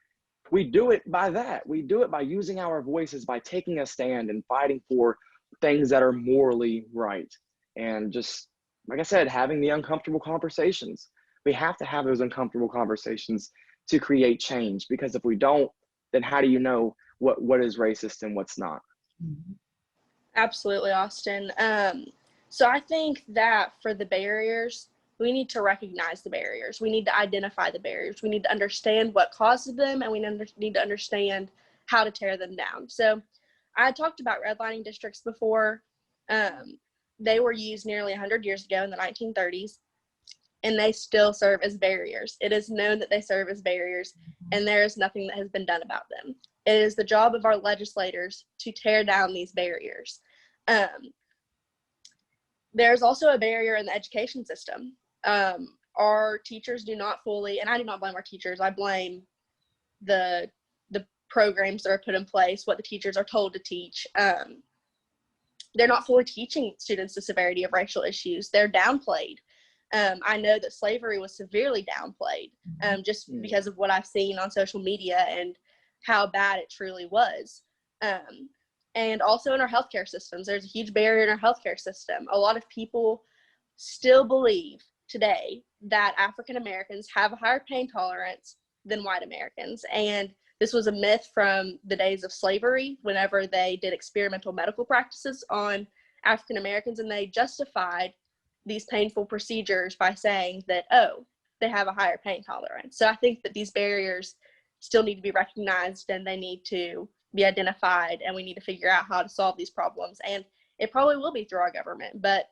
C: We do it by that. We do it by using our voices, by taking a stand and fighting for things that are morally right. And just, like I said, having the uncomfortable conversations. We have to have those uncomfortable conversations to create change, because if we don't, then how do you know what is racist and what's not?
B: Absolutely, Austin. So I think that for the barriers, we need to recognize the barriers. We need to identify the barriers. We need to understand what causes them, and we need to understand how to tear them down. So I talked about redlining districts before. They were used nearly 100 years ago in the 1930s, and they still serve as barriers. It is known that they serve as barriers, and there is nothing that has been done about them. It is the job of our legislators to tear down these barriers. There's also a barrier in the education system. Our teachers do not fully, and I do not blame our teachers, I blame the programs that are put in place, what the teachers are told to teach. They're not fully teaching students the severity of racial issues. They're downplayed. I know that slavery was severely downplayed, just because of what I've seen on social media and how bad it truly was. And also in our healthcare systems, there's a huge barrier in our healthcare system. A lot of people still believe today that African Americans have a higher pain tolerance than white Americans. And this was a myth from the days of slavery, whenever they did experimental medical practices on African Americans, and they justified these painful procedures by saying that, oh, they have a higher pain tolerance. So I think that these barriers still need to be recognized, and they need to be identified, and we need to figure out how to solve these problems. And it probably will be through our government, but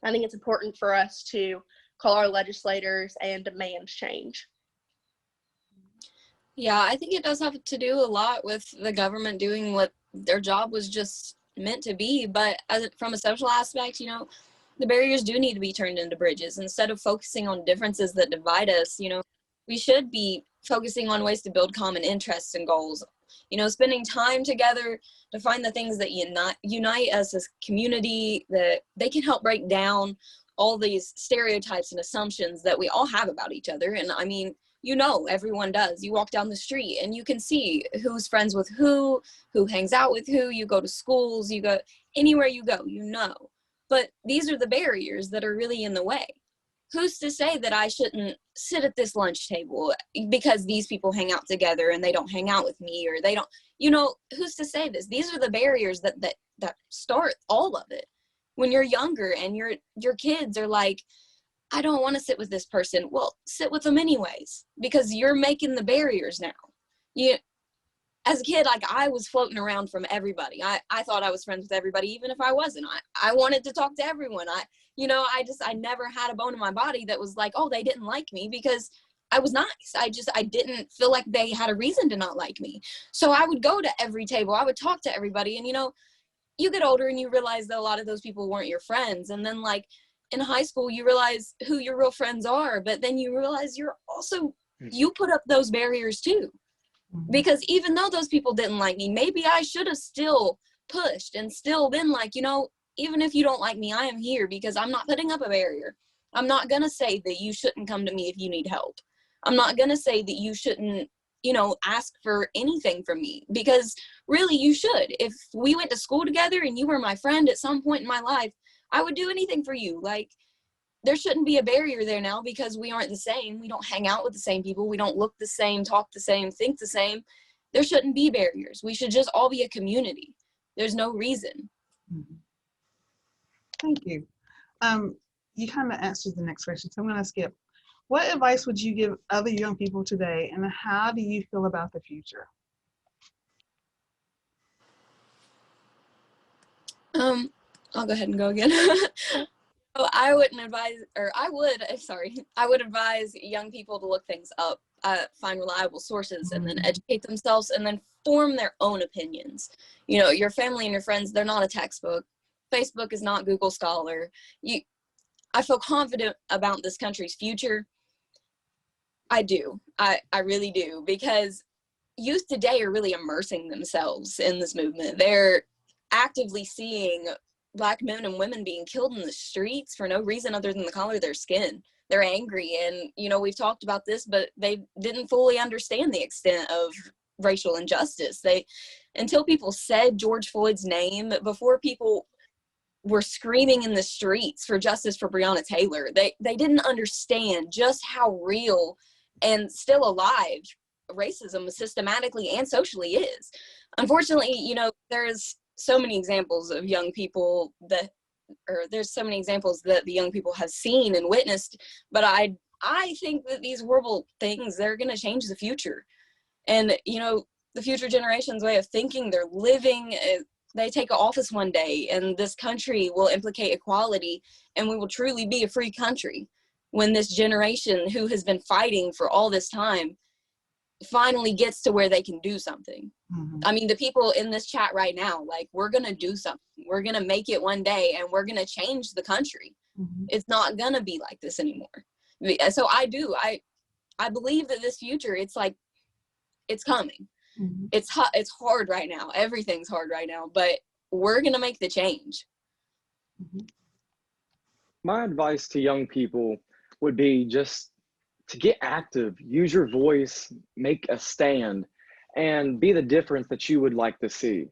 B: I think it's important for us to call our legislators and demand change.
D: Yeah, I think it does have to do a lot with the government doing what their job was just meant to be. But from a social aspect, you know, the barriers do need to be turned into bridges. Instead of focusing on differences that divide us, you know, we should be focusing on ways to build common interests and goals. You know, spending time together to find the things that unite us as a community, that they can help break down all these stereotypes and assumptions that we all have about each other. And I mean, you know, everyone does. You walk down the street and you can see who's friends with who hangs out with who, you go to schools, you go anywhere you go, you know. But these are the barriers that are really in the way. Who's to say that I shouldn't sit at this lunch table because these people hang out together and they don't hang out with me, or they don't, you know, who's to say this? These are the barriers that start all of it. When you're younger and your kids are like, I don't want to sit with this person. Well, sit with them anyways, because you're making the barriers now. As a kid, like, I was floating around from everybody. I thought I was friends with everybody, even if I wasn't. I wanted to talk to everyone. I never had a bone in my body that was like, oh, they didn't like me, because I was nice. I didn't feel like they had a reason to not like me. So I would go to every table. I would talk to everybody. And, you know, you get older and you realize that a lot of those people weren't your friends. And then, like, in high school, you realize who your real friends are, but then you realize you put up those barriers too. Because even though those people didn't like me, maybe I should have still pushed and still been like, even if you don't like me, I am here because I'm not putting up a barrier. I'm not going to say that you shouldn't come to me if you need help. I'm not going to say that you shouldn't, ask for anything from me, because really you should. If we went to school together and you were my friend at some point in my life, I would do anything for you. Like, there shouldn't be a barrier there now because we aren't the same. We don't hang out with the same people. We don't look the same, talk the same, think the same. There shouldn't be barriers. We should just all be a community. There's no reason.
A: Thank you. You kind of answered the next question, so I'm going to skip. What advice would you give other young people today, and how do you feel about the future?
D: I'll go ahead and go again. So I would advise young people to look things up, find reliable sources, and then educate themselves, and then form their own opinions. Your family and your friends, they're not a textbook. Facebook is not Google Scholar. I feel confident about this country's future. I do. I really do, because youth today are really immersing themselves in this movement. They're actively seeing Black men and women being killed in the streets for no reason other than the color of their skin. They're angry, and we've talked about this, but they didn't fully understand the extent of racial injustice. Until people said George Floyd's name, before people were screaming in the streets for justice for Breonna Taylor, they didn't understand just how real and still alive racism systematically and socially is. Unfortunately, there's so many examples of young people there's so many examples that the young people have seen and witnessed, but I think that these horrible things, they're going to change the future. And, the future generation's way of thinking, they're living, they take office one day and this country will implicate equality, and we will truly be a free country when this generation who has been fighting for all this time finally gets to where they can do something. I mean, the people in this chat right now, like, we're going to do something. We're going to make it one day, and we're going to change the country. It's not going to be like this anymore. So I believe that this future, it's coming. It's hard right now. Everything's hard right now, but we're going to make the change.
C: My advice to young people would be just to get active, use your voice, make a stand, and be the difference that you would like to see.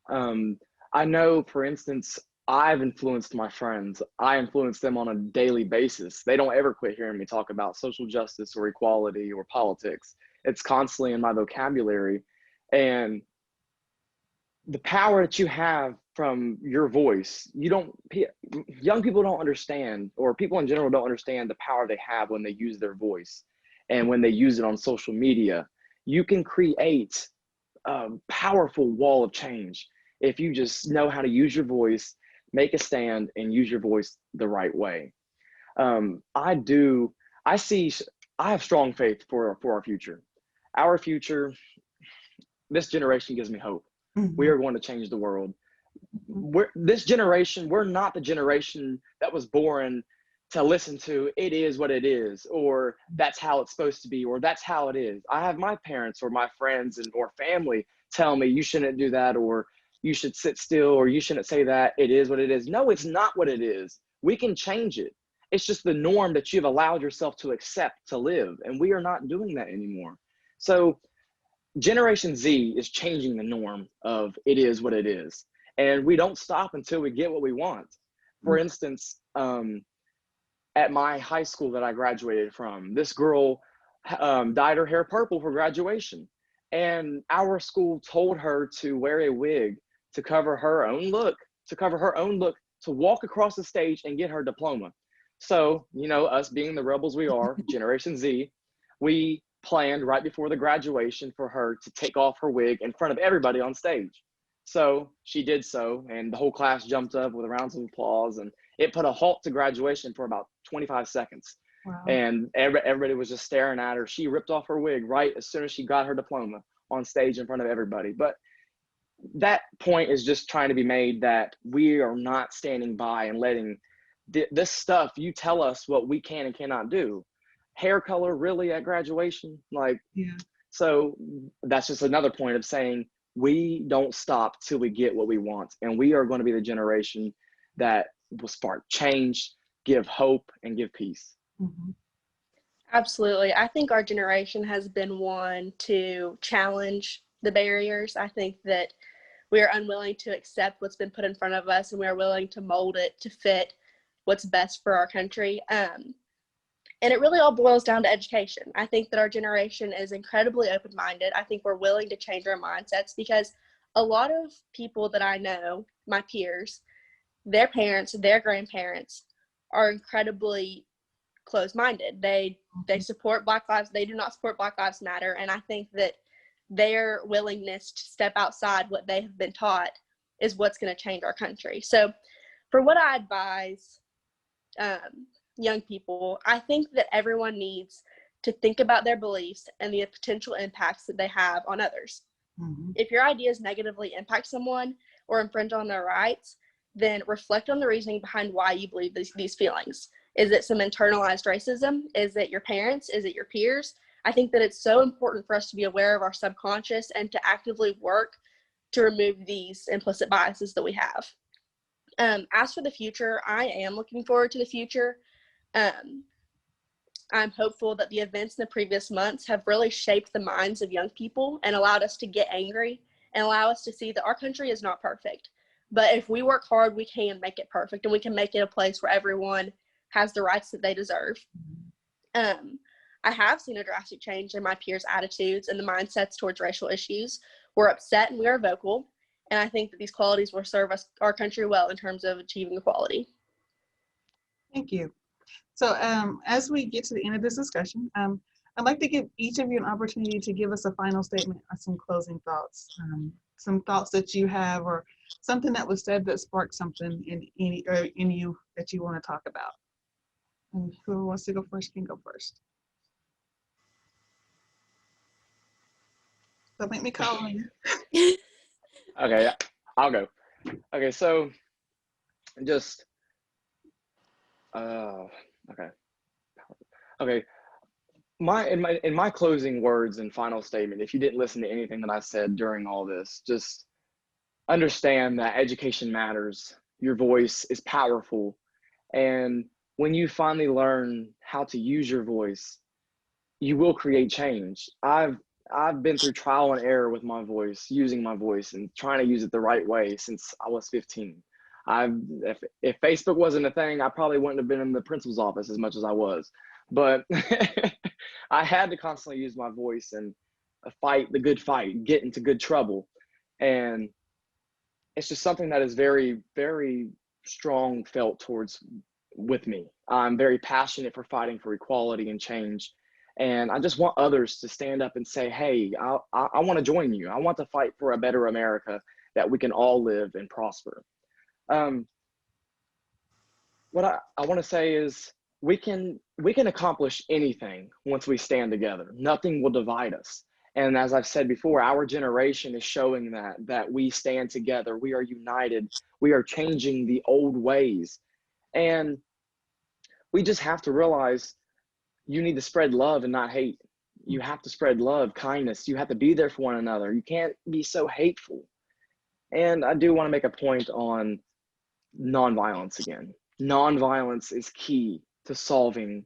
C: I know, for instance, I've influenced my friends. I influence them on a daily basis. They don't ever quit hearing me talk about social justice or equality or politics. It's constantly in my vocabulary. And the power that you have from your voice, young people don't understand, or people in general don't understand the power they have when they use their voice and when they use it on social media. You can create a powerful wall of change if you just know how to use your voice, make a stand, and use your voice the right way. I have strong faith for our future. Our future, this generation gives me hope. We are going to change the world. This generation, we're not the generation that was born to listen to "it is what it is," or "that's how it's supposed to be," or "that's how it is." I have my parents or my friends or family tell me you shouldn't do that, or you should sit still, or you shouldn't say that. It is what it is. No, it's not what it is. We can change it. It's just the norm that you've allowed yourself to accept to live, and we are not doing that anymore. So Generation Z is changing the norm of "it is what it is." And we don't stop until we get what we want. For instance, at my high school that I graduated from, this girl dyed her hair purple for graduation. And our school told her to wear a wig to cover her own look, to walk across the stage and get her diploma. So, us being the rebels we are, Generation Z, we planned right before the graduation for her to take off her wig in front of everybody on stage. So she did so, and the whole class jumped up with rounds of applause, and it put a halt to graduation for about 25 seconds. Wow. And everybody was just staring at her. She ripped off her wig right as soon as she got her diploma on stage in front of everybody. But that point is just trying to be made that we are not standing by and letting this stuff, you tell us what we can and cannot do. Hair color, really, at graduation? Like,
A: Yeah.
C: so that's just another point of saying we don't stop till we get what we want. And we are going to be the generation that will spark change, give hope, and give peace.
A: Mm-hmm.
B: Absolutely. I think our generation has been one to challenge the barriers. I think that we are unwilling to accept what's been put in front of us, and we are willing to mold it to fit what's best for our country. And it really all boils down to education. I think that our generation is incredibly open-minded. I think we're willing to change our mindsets, because a lot of people that I know, my peers, their parents, their grandparents, are incredibly closed-minded. They support Black Lives. They do not support Black Lives Matter. And I think that their willingness to step outside what they have been taught is what's going to change our country. So for what I advise young people, I think that everyone needs to think about their beliefs and the potential impacts that they have on others.
A: Mm-hmm.
B: If your ideas negatively impact someone or infringe on their rights, then reflect on the reasoning behind why you believe these feelings. Is it some internalized racism? Is it your parents? Is it your peers? I think that it's so important for us to be aware of our subconscious and to actively work to remove these implicit biases that we have. As for the future, I am looking forward to the future. I'm hopeful that the events in the previous months have really shaped the minds of young people and allowed us to get angry and allow us to see that our country is not perfect. But if we work hard, we can make it perfect, and we can make it a place where everyone has the rights that they deserve. I have seen a drastic change in my peers' attitudes and the mindsets towards racial issues. We're upset and we are vocal, and I think that these qualities will serve our country well in terms of achieving equality.
A: Thank you. So as we get to the end of this discussion, I'd like to give each of you an opportunity to give us a final statement or some closing thoughts, some thoughts that you have, or something that was said that sparked something in you that you want to talk about. And whoever wants to go first can go first. So make me call on you.
C: Okay, I'll go. Okay, so just okay. In my closing words and final statement, if you didn't listen to anything that I said during all this, just understand that education matters. Your voice is powerful, and when you finally learn how to use your voice, you will create change. I've been through trial and error with my voice, using my voice and trying to use it the right way since I was 15. If Facebook wasn't a thing, I probably wouldn't have been in the principal's office as much as I was. But I had to constantly use my voice and fight the good fight, get into good trouble. And it's just something that is very, very strong felt with me. I'm very passionate for fighting for equality and change. And I just want others to stand up and say, hey, I want to join you. I want to fight for a better America that we can all live and prosper. What I want to say is we can accomplish anything once we stand together. Nothing will divide us. And as I've said before, our generation is showing that we stand together. We are united. We are changing the old ways. And we just have to realize you need to spread love and not hate. You have to spread love, kindness. You have to be there for one another. You can't be so hateful. And I do want to make a point on nonviolence again. Nonviolence is key to solving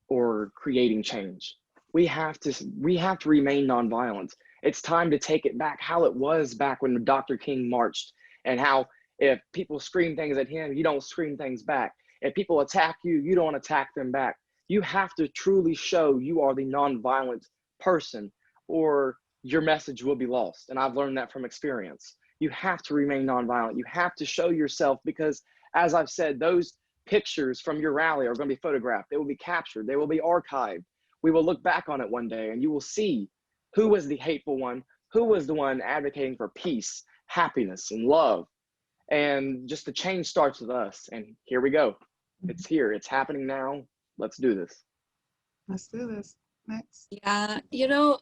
C: or creating change. We have to remain nonviolent. It's time to take it back how it was back when Dr. King marched, and how if people scream things at him, you don't scream things back. If people attack you, you don't attack them back. You have to truly show you are the nonviolent person, or your message will be lost. And I've learned that from experience. You have to remain nonviolent. You have to show yourself, because as I've said, those pictures from your rally are going to be photographed. They will be captured. They will be archived. We will look back on it one day and you will see who was the hateful one, who was the one advocating for peace, happiness, and love. And just the change starts with us. And here we go. It's here. It's happening now. Let's do this.
A: Let's do this. Next.
D: Yeah, you know,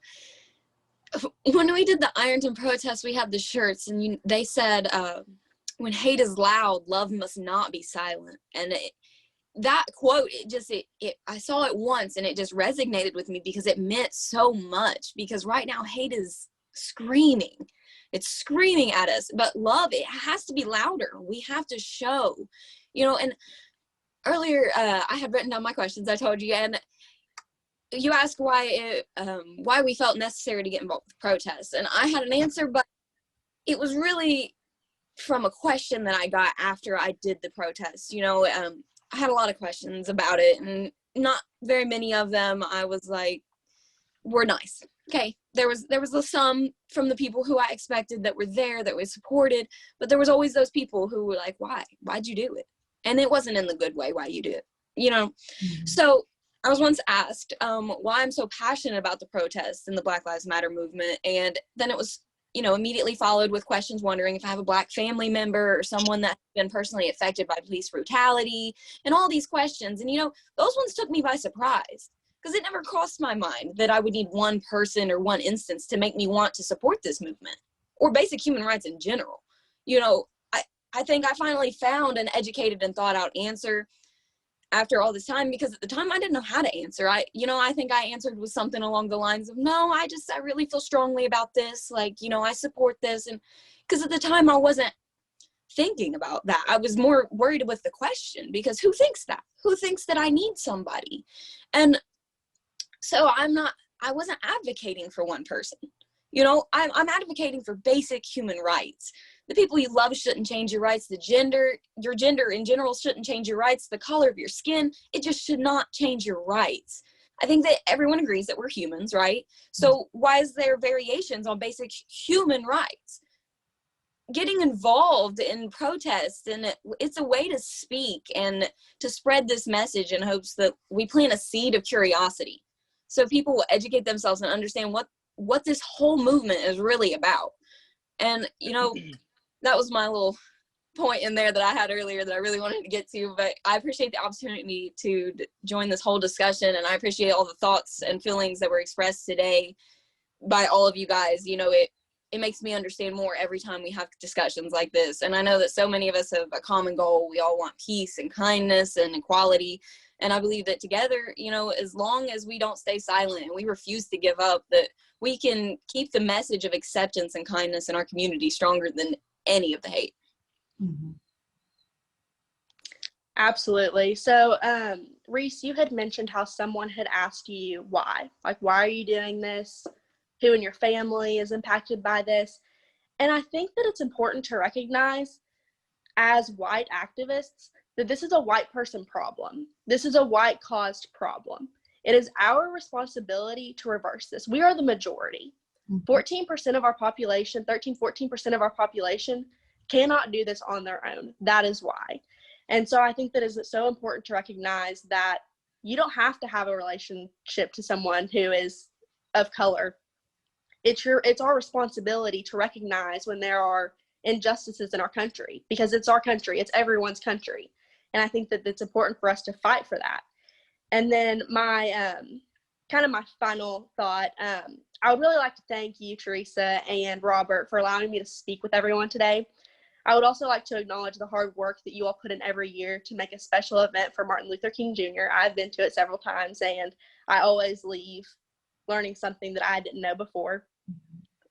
D: when we did the Ironton protest, we had the shirts, and they said, when hate is loud, love must not be silent. And that quote, I saw it once and it just resonated with me because it meant so much. Because right now hate is screaming. It's screaming at us. But love, it has to be louder. We have to show, and earlier I had written down my questions, I told you, and you asked why we felt necessary to get involved with protests. And I had an answer, but it was really from a question that I got after I did the protest. I had a lot of questions about it, and not very many of them I was like, were nice. Okay, there was some from the people who I expected that were there, that was supported, but there was always those people who were like, why'd you do it? And it wasn't in the good way why you do it,
A: Mm-hmm.
D: So I was once asked why I'm so passionate about the protests and the Black Lives Matter movement, and then it was immediately followed with questions wondering if I have a Black family member or someone that's been personally affected by police brutality, and all these questions. And, those ones took me by surprise, because it never crossed my mind that I would need one person or one instance to make me want to support this movement or basic human rights in general. I think I finally found an educated and thought out answer after all this time, because at the time I didn't know how to answer. I think I answered with something along the lines of, no, I really feel strongly about this. I support this. And because at the time I wasn't thinking about that. I was more worried with the question, because who thinks that I need somebody? And so I wasn't advocating for one person. I'm advocating for basic human rights. The people you love shouldn't change your rights. Your gender in general shouldn't change your rights. The color of your skin, it just should not change your rights. I think that everyone agrees that we're humans, right? So why is there variations on basic human rights? Getting involved in protests, and it's a way to speak and to spread this message in hopes that we plant a seed of curiosity, so people will educate themselves and understand what this whole movement is really about. And that was my little point in there that I had earlier that I really wanted to get to, but I appreciate the opportunity to join this whole discussion, and I appreciate all the thoughts and feelings that were expressed today by all of you guys. It makes me understand more every time we have discussions like this. And I know that so many of us have a common goal. We all want peace and kindness and equality. And I believe that together, as long as we don't stay silent and we refuse to give up, that we can keep the message of acceptance and kindness in our community stronger than any of the hate.
A: Mm-hmm.
B: Absolutely. So, Reese, you had mentioned how someone had asked you why. Why are you doing this? Who in your family is impacted by this? And I think that it's important to recognize, as white activists, that this is a white person problem. This is a white caused problem. It is our responsibility to reverse this. We are the majority. 14% of our population, 14% of our population cannot do this on their own. That is why. And so I think that it's so important to recognize that you don't have to have a relationship to someone who is of color. It's our responsibility to recognize when there are injustices in our country, because it's our country, it's everyone's country. And I think that it's important for us to fight for that. And then my my final thought, I would really like to thank you, Teresa and Robert, for allowing me to speak with everyone today. I would also like to acknowledge the hard work that you all put in every year to make a special event for Martin Luther King Jr. I've been to it several times, and I always leave learning something that I didn't know before.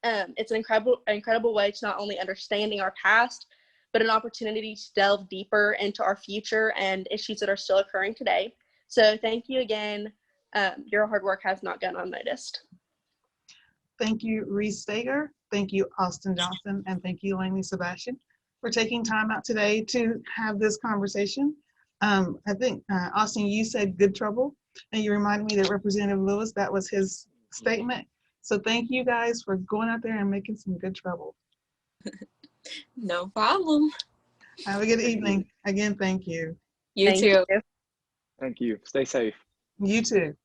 B: It's an incredible way to not only understanding our past, but an opportunity to delve deeper into our future and issues that are still occurring today. So thank you again. Your hard work has not gone unnoticed.
A: Thank you, Reese Stager. Thank you, Austin Johnson. And thank you, Laney Sebastian, for taking time out today to have this conversation. I think, Austin, you said good trouble, and you reminded me that Representative Lewis, that was his statement. So thank you guys for going out there and making some good trouble.
D: No problem.
A: Have a good evening. Again, thank you.
D: You too.
C: Thank you. Stay safe.
A: You too.